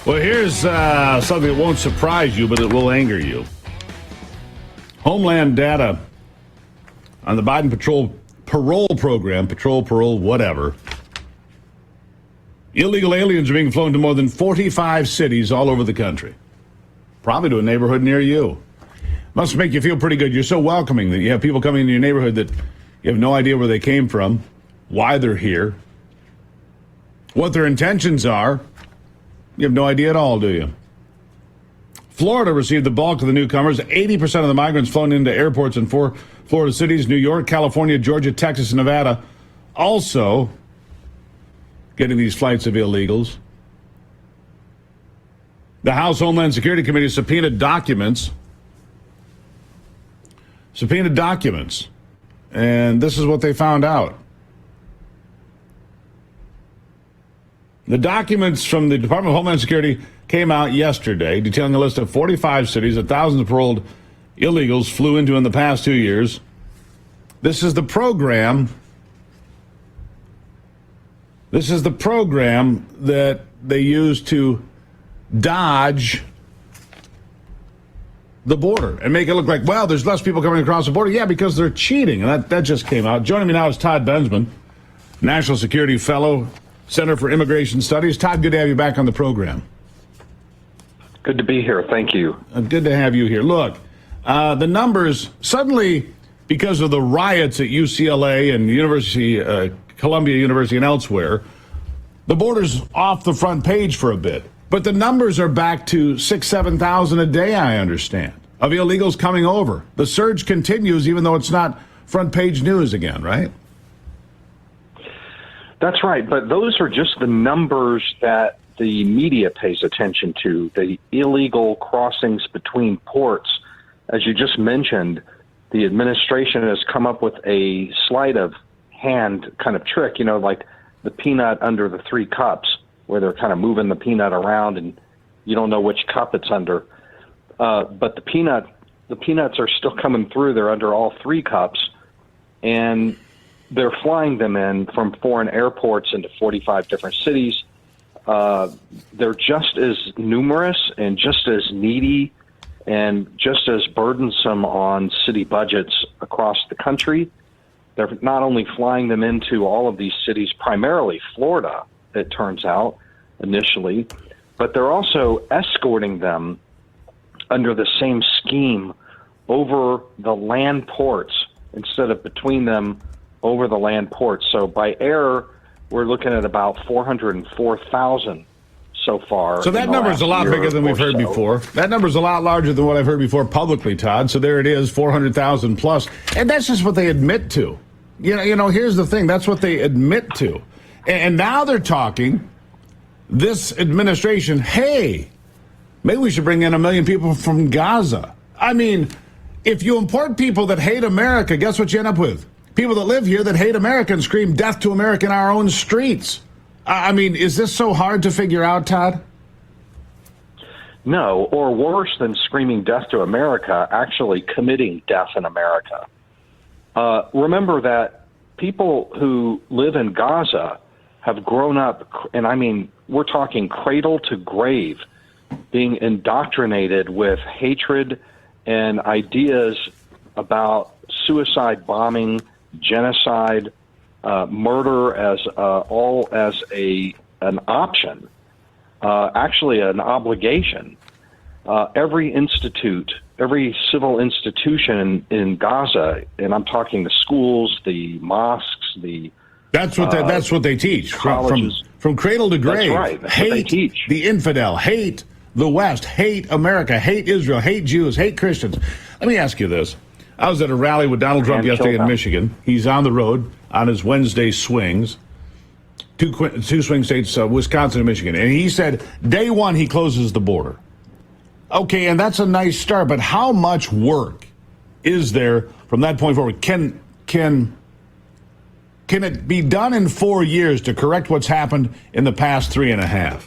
Well, here's something that won't surprise you, but it will anger you. Homeland data on the Biden parole program, parole, whatever. Illegal aliens are being flown to more than 45 cities all over the country. Probably to a neighborhood near you. Must make you feel pretty good. You're so welcoming that you have people coming into your neighborhood that you have no idea where they came from, why they're here, what their intentions are. You have no idea at all, do you? Florida received the bulk of the newcomers. 80% of the migrants flown into airports in 4 Florida cities, New York, California, Georgia, Texas, and Nevada, also getting these flights of illegals. The House Homeland Security Committee subpoenaed documents. And this is what they found out. The documents from the Department of Homeland Security came out yesterday, detailing a list of 45 cities that thousands of paroled illegals flew into in the past 2 years. This is the program. This is the program that they use to dodge the border and make it look like, well, there's less people coming across the border. Yeah, because they're cheating. And that just came out. Joining me now is Todd Bensman, National Security Fellow, Center for Immigration Studies. Todd, good to have you back on the program. Good to be here. Thank you. Good to have you here. Look, the numbers suddenly, because of the riots at UCLA and Columbia University and elsewhere, the border's off the front page for a bit. But the numbers are back to 6,000, 7,000 a day, I understand, of illegals coming over. The surge continues, even though it's not front page news again, right? That's right. But those are just the numbers that the media pays attention to, the illegal crossings between ports. As you just mentioned, the administration has come up with a sleight of hand kind of trick, like the peanut under the 3 cups, where they're kind of moving the peanut around and you don't know which cup it's under. But the peanuts are still coming through. They're under all 3 cups, and they're flying them in from foreign airports into 45 different cities. They're just as numerous and just as needy and just as burdensome on city budgets across the country. They're not only flying them into all of these cities, primarily Florida, it turns out, initially, but they're also escorting them under the same scheme over the land ports instead of between them, over the land ports. So by air, we're looking at about 404,000 so far. So that number is a lot bigger than we've heard before. That number is a lot larger than what I've heard before publicly, Todd. So there it is, 400,000 plus. And that's just what they admit to. You know, here's the thing. That's what they admit to. And now they're talking, this administration, hey, maybe we should bring in 1 million people from Gaza. I mean, if you import people that hate America, guess what you end up with? People that live here that hate America and scream death to America in our own streets. I mean, is this so hard to figure out, Todd? No, or worse than screaming death to America, actually committing death in America. Remember that people who live in Gaza have grown up, and I mean, we're talking cradle to grave, being indoctrinated with hatred and ideas about suicide bombing, genocide, murder as an option, actually an obligation. Every civil institution in Gaza, and I'm talking the schools, the mosques, that's what they teach from cradle to grave. That's right. That's hate what they teach. The infidel, hate the West, hate America, hate Israel, hate Jews, hate Christians. Let me ask you this. I was at a rally with Donald Trump yesterday in Michigan. He's on the road on his Wednesday swings, two swing states, Wisconsin and Michigan. And he said day one he closes the border. Okay, and that's a nice start, but how much work is there from that point forward? Can it be done in 4 years to correct what's happened in the past 3.5?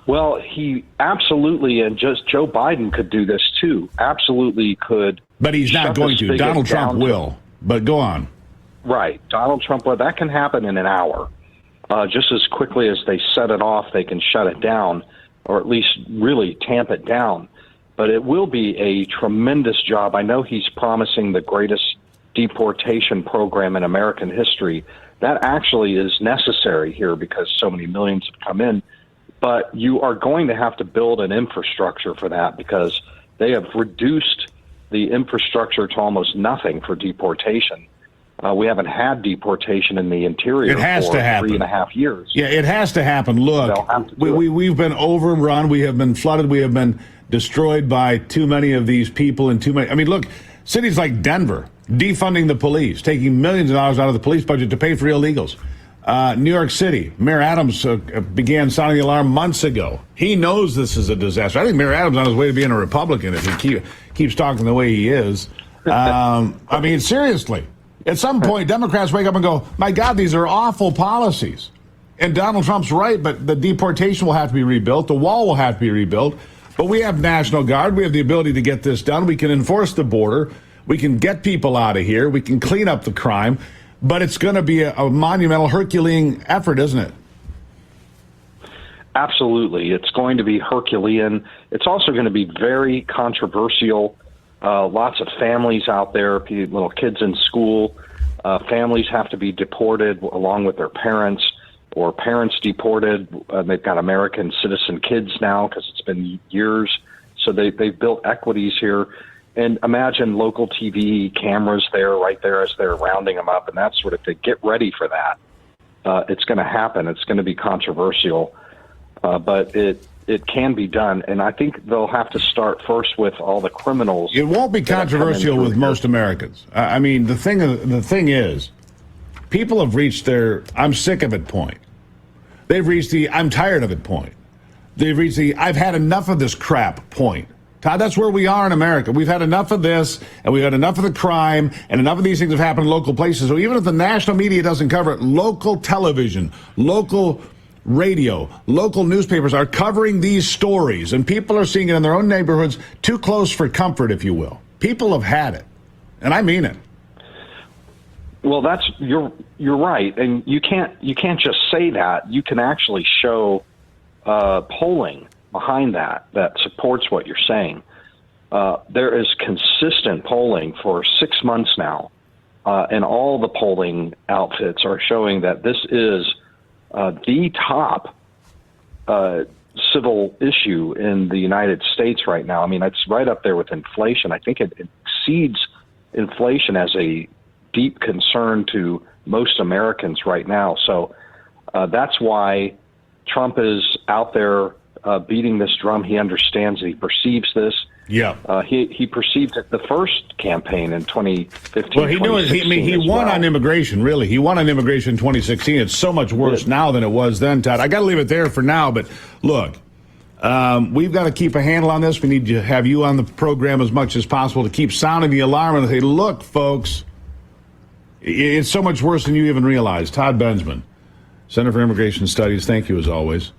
Well, he absolutely, and just Joe Biden could do this too, absolutely could. But he's not going to. Donald Trump will. But go on. Right. Donald Trump, well, that can happen in an hour. just as quickly as they set it off, they can shut it down, or at least really tamp it down. But it will be a tremendous job. I know he's promising the greatest deportation program in American history. That actually is necessary here because so many millions have come in. But you are going to have to build an infrastructure for that because they have reduced the infrastructure to almost nothing for deportation. We haven't had deportation in the interior for 3.5 years. Yeah, it has to happen. Look, we've been overrun. We have been flooded. We have been destroyed by too many of these people and too many. I mean, look, cities like Denver, defunding the police, taking millions of dollars out of the police budget to pay for illegals. New York City, Mayor Adams began sounding the alarm months ago. He knows this is a disaster. I think Mayor Adams on his way to being a Republican if he keeps talking the way he is. I mean, seriously. At some point, Democrats wake up and go, my God, these are awful policies. And Donald Trump's right, but the deportation will have to be rebuilt. The wall will have to be rebuilt. But we have National Guard. We have the ability to get this done. We can enforce the border. We can get people out of here. We can clean up the crime. But it's going to be a monumental, Herculean effort, isn't it? Absolutely. It's going to be Herculean. It's also going to be very controversial. Lots of families out there, little kids in school. Families have to be deported along with their parents, or parents deported. They've got American citizen kids now because it's been years. So they've built equities here. And imagine local TV cameras there, right there as they're rounding them up and that sort of thing. Get ready for that. It's going to happen. It's going to be controversial, but it can be done. And I think they'll have to start first with all the criminals. It won't be controversial with most Americans. I mean, the thing is, people have reached their "I'm sick of it" point. They've reached the "I'm tired of it" point. They've reached the "I've had enough of this crap" point. Todd, that's where we are in America. We've had enough of this, and we've had enough of the crime, and enough of these things have happened in local places. So even if the national media doesn't cover it, local television, local radio, local newspapers are covering these stories, and people are seeing it in their own neighborhoods, too close for comfort, if you will. People have had it, and I mean it. Well, you're right, and you can't just say that. You can actually show polling behind that supports what you're saying. There is consistent polling for 6 months now, and all the polling outfits are showing that this is the top civil issue in the United States right now. I mean, it's right up there with inflation. I think it exceeds inflation as a deep concern to most Americans right now. So that's why Trump is out there beating this drum. He understands it. He perceives this. Yeah. He perceived it the first campaign in 2015. Well, he knew it. He won on immigration, really. He won on immigration in 2016. It's so much worse now than it was then, Todd. I got to leave it there for now, but look, we've got to keep a handle on this. We need to have you on the program as much as possible to keep sounding the alarm and say, look, folks, it's so much worse than you even realize. Todd Bensman, Center for Immigration Studies, thank you as always.